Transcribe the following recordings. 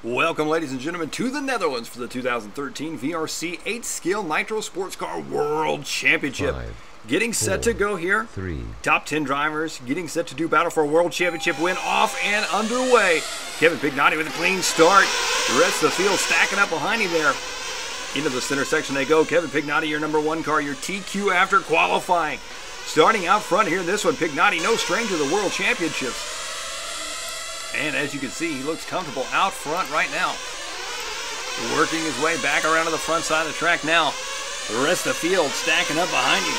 Welcome, ladies and gentlemen, to the Netherlands for the 2013 VRC 8-Skill Nitro Sports Car World Championship. Getting set to go here. Top 10 drivers getting set to do battle for a World Championship win, off and underway. Kevin Pignotti with a clean start. The rest of the field stacking up behind him there. Into the center section they go. Kevin Pignotti, your number one car, your TQ after qualifying. Starting out front here in this one, Pignotti, no stranger to the World Championships. And as you can see, he looks comfortable out front right now. Working his way back around to the front side of the track now. The rest of the field stacking up behind him.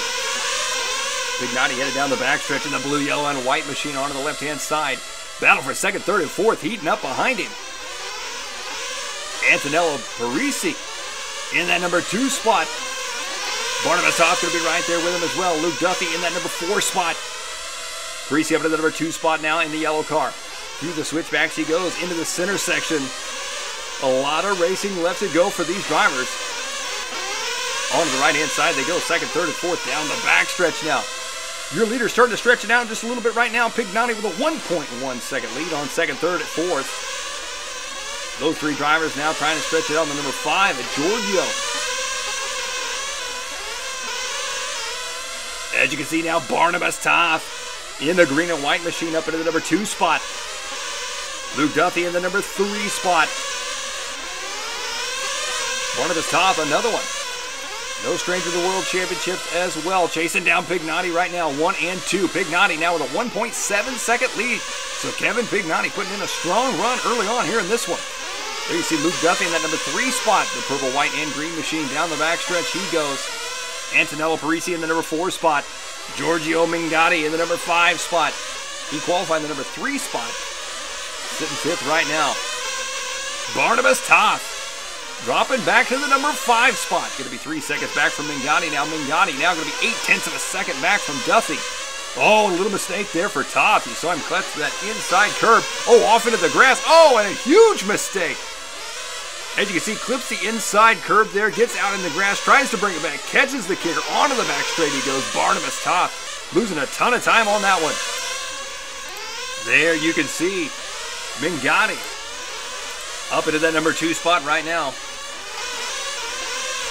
Pignotti headed down the backstretch in the blue, yellow, and white machine onto the left-hand side. Battle for second, third, and fourth, heating up behind him. Antonello Parisi in that number 2 spot. Barnabas Hoff going to be right there with him as well. Luke Duffy in that number 4 spot. Parisi up to the number 2 spot now in the yellow car. Through the switchbacks he goes into the center section. A lot of racing left to go for these drivers. On to the right-hand side they go. Second, third, and fourth down the backstretch now. Your leader's starting to stretch it out just a little bit right now. Pignotti with a 1.1 second lead on second, third, and fourth. Those three drivers now trying to stretch it out on the number 5 at Giorgio. As you can see now, Barnabas Toth in the green and white machine up into the number 2 spot. Luke Duffy in the number 3 spot. Barnabas Toth, another one. No stranger to the World Championships as well. Chasing down Pignotti right now, 1 and 2. Pignotti now with a 1.7 second lead. So Kevin Pignotti putting in a strong run early on here in this one. There you see Luke Duffy in that number 3 spot. The purple, white, and green machine down the backstretch he goes. Antonello Parisi in the number 4 spot. Giorgio Mingotti in the number 5 spot. He qualified in the number 3 spot. Sitting 5th right now. Barnabas Toth dropping back to the number 5 spot. Going to be 3 seconds back from Mingotti now. Mingotti now going to be 0.8 of a second back from Duffy. Oh, a little mistake there for Toth. You saw him clutch that inside curb. Oh, off into the grass. Oh, and a huge mistake. As you can see, clips the inside curb there, gets out in the grass, tries to bring it back, catches the kicker, onto the back straight he goes. Barnabas Toth losing a ton of time on that one. There you can see Mingotti up into that number 2 spot right now.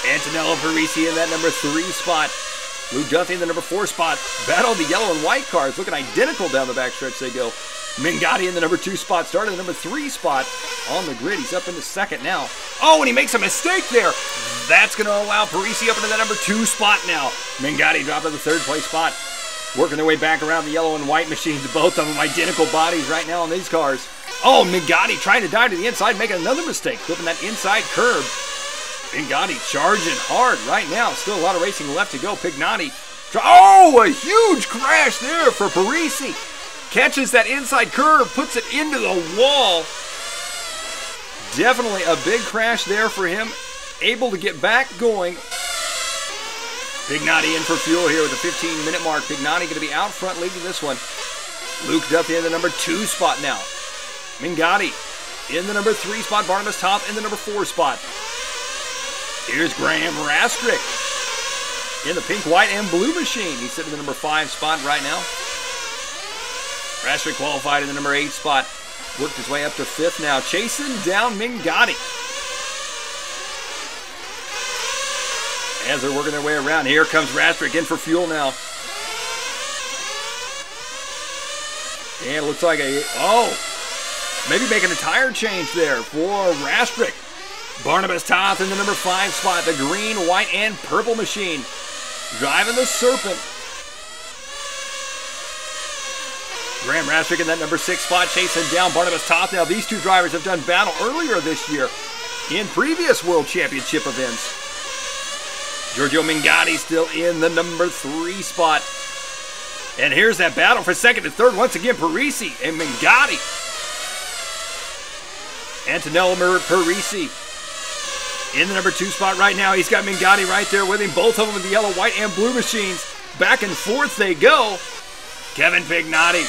Antonello Parisi in that number 3 spot. Luke Duffy in the number 4 spot. Battle the yellow and white cars, looking identical down the backstretch they go. Mingotti in the number 2 spot, started the number 3 spot on the grid. He's up into second now. Oh, and he makes a mistake there. That's going to allow Parisi up into the number 2 spot now. Mingotti dropped to the 3rd place spot. Working their way back around the yellow and white machines. Both of them identical bodies right now on these cars. Oh, Mingotti trying to dive to the inside, making another mistake, clipping that inside curb. Mingotti charging hard right now. Still a lot of racing left to go. Pignotti. Oh, a huge crash there for Parisi. Catches that inside curve, puts it into the wall. Definitely a big crash there for him. Able to get back going. Pignotti in for fuel here with the 15-minute mark. Pignotti going to be out front leading this one. Luke Duffy in the number 2 spot now. Mingotti in the number 3 spot. Barnabas Toth in the number 4 spot. Here's Graham Rastrick in the pink, white, and blue machine. He's sitting in the number 5 spot right now. Rastrick qualified in the number 8 spot. Worked his way up to 5th now. Chasing down Mingotti. As they're working their way around, here comes Rastrick in for fuel now. And it looks like maybe making a tire change there for Rastrick. Barnabas Toth in the number 5 spot. The green, white, and purple machine. Driving the Serpent. Graham Rastrick in that number 6 spot, chasing down Barnabas Toth. Now, these two drivers have done battle earlier this year in previous World Championship events. Giorgio Mingotti still in the number 3 spot. And here's that battle for second and third. Once again, Parisi and Mingotti. Antonello Parisi in the number 2 spot right now. He's got Mingotti right there with him. Both of them with the yellow, white, and blue machines. Back and forth they go. Kevin Pignotti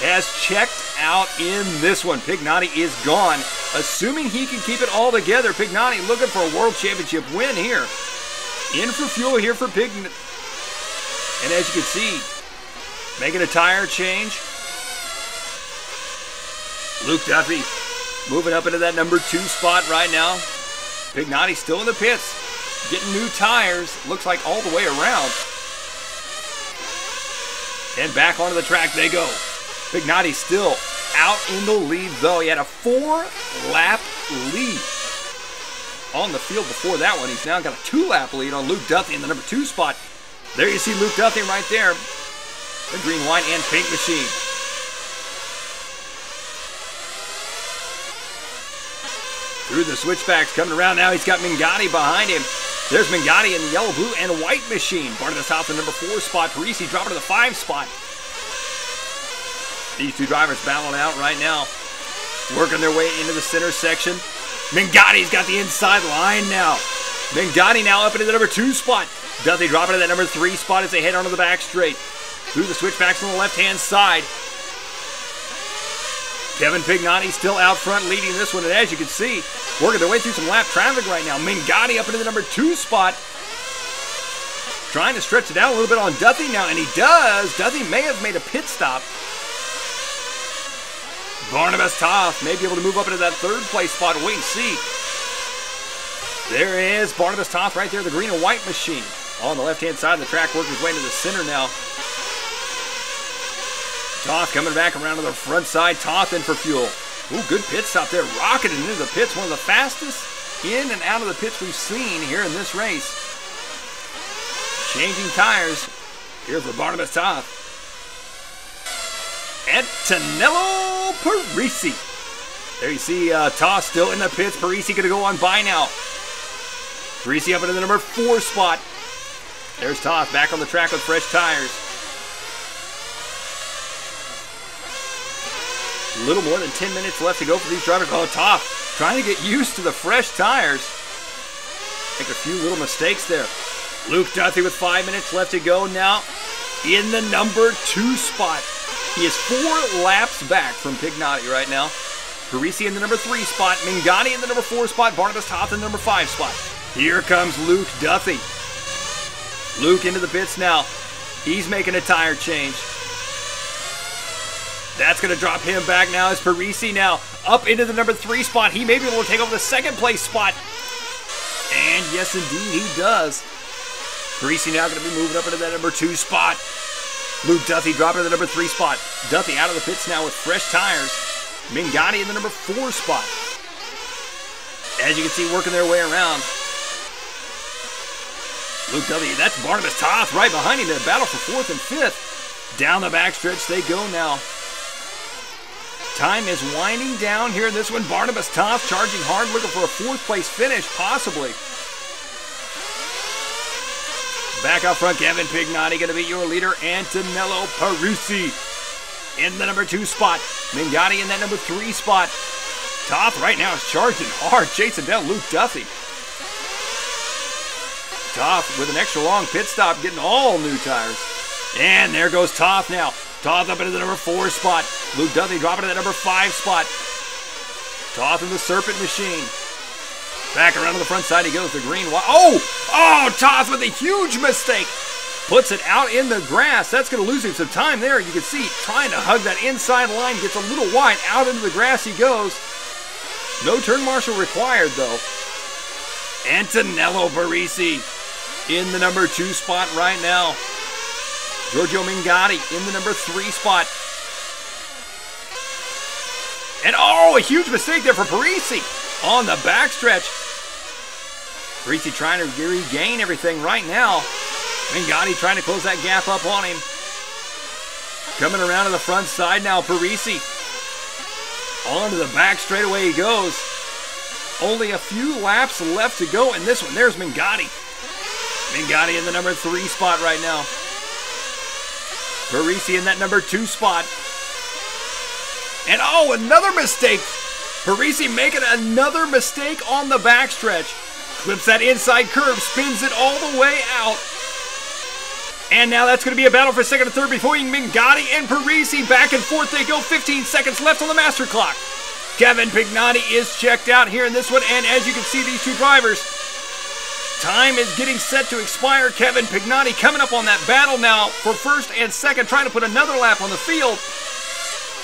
has checked out in this one. Pignotti is gone. Assuming he can keep it all together, Pignotti looking for a World Championship win here. In for fuel here for Pignotti. And as you can see, making a tire change. Luke Duffy moving up into that number 2 spot right now. Pignotti still in the pits, getting new tires, looks like all the way around. And back onto the track they go. Pignotti still out in the lead though. He had a 4-lap lead on the field before that one. He's now got a 2-lap lead on Luke Duthie in the number 2 spot. There you see Luke Duthie right there. The green, white, and pink machine. Through the switchbacks, coming around now, he's got Pignotti behind him. There's Pignotti in the yellow, blue, and white machine. Barnabas top the number 4 spot. Parisi dropping to the 5 spot. These two drivers battling out right now, working their way into the center section. Pignotti's got the inside line now. Pignotti now up into the number 2 spot. Duthie dropping to that number 3 spot as they head onto the back straight. Through the switchbacks on the left-hand side. Kevin Pignotti still out front leading this one, and as you can see, working their way through some lap traffic right now. Pignotti up into the number 2 spot. Trying to stretch it out a little bit on Duthie now, and he does. Duthie may have made a pit stop. Barnabas Toth may be able to move up into that 3rd place spot. Wait and see. There is Barnabas Toth right there, the green and white machine. On the left-hand side of the track, working his way into the center now. Toth coming back around to the front side. Toth in for fuel. Ooh, good pit stop there. Rocketing into the pits. One of the fastest in and out of the pits we've seen here in this race. Changing tires here for Barnabas Toth. Antonello Parisi. There you see Toth still in the pits. Parisi going to go on by now. Parisi up into the number 4 spot. There's Toth back on the track with fresh tires. A little more than 10 minutes left to go for these drivers. Oh, Toth trying to get used to the fresh tires. Make a few little mistakes there. Luke Duthie with 5 minutes left to go now in the number 2 spot. He is 4 laps back from Pignotti right now. Parisi in the number 3 spot. Pignotti in the number 4 spot. Barnabas Toth in the number 5 spot. Here comes Luke Duthie. Luke into the pits now. He's making a tire change. That's going to drop him back now as Parisi now up into the number 3 spot. He may be able to take over the 2nd place spot. And yes, indeed, he does. Parisi now going to be moving up into that number 2 spot. Luke Duthie dropping to the number 3 spot. Duthie out of the pits now with fresh tires. Pignotti in the number 4 spot. As you can see, working their way around. Luke Duthie, that's Barnabas Toth right behind him in a battle for 4th and 5th. Down the backstretch they go now. Time is winding down here in this one. Barnabas Toth charging hard, looking for a 4th place finish, possibly. Back up front, Kevin Pignotti going to be your leader. Antonello Parisi in the number 2 spot. Pignotti in that number 3 spot. Toth right now is charging hard, chasing down Luke Duthie. Toth with an extra long pit stop, getting all new tires. And there goes Toth now. Toth up into the number 4 spot. Luke Duthie dropping to that number 5 spot. Toth in the Serpent machine. Back around to the front side he goes, the green. Oh, Toth with a huge mistake. Puts it out in the grass. That's going to lose him some time there. You can see trying to hug that inside line. Gets a little wide. Out into the grass he goes. No turn marshal required, though. Antonello Parisi in the number 2 spot right now. Giorgio Pignotti in the number 3 spot. And a huge mistake there for Parisi on the backstretch. Parisi trying to regain everything right now. Pignotti trying to close that gap up on him. Coming around to the front side now, Parisi. Onto the back straightaway he goes. Only a few laps left to go in this one. There's Pignotti. Pignotti in the number 3 spot right now. Parisi in that number 2 spot. And another mistake. Parisi making another mistake on the backstretch. Clips that inside curve, spins it all the way out. And now that's going to be a battle for 2nd and 3rd between Pignotti and Parisi. Back and forth they go. 15 seconds left on the master clock. Kevin Pignotti is checked out here in this one. And as you can see, these two drivers, time is getting set to expire. Kevin Pignotti coming up on that battle now for 1st and 2nd, trying to put another lap on the field.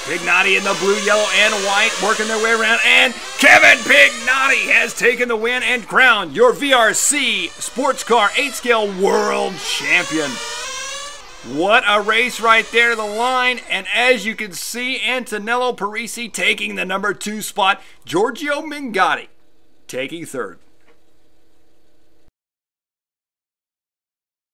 Pignotti in the blue, yellow, and white working their way around. And Kevin Pignotti has taken the win and crowned your VRC Sports Car 8-Scale World Champion. What a race right there to the line. And as you can see, Antonello Parisi taking the number 2 spot. Giorgio Mingotti taking 3rd.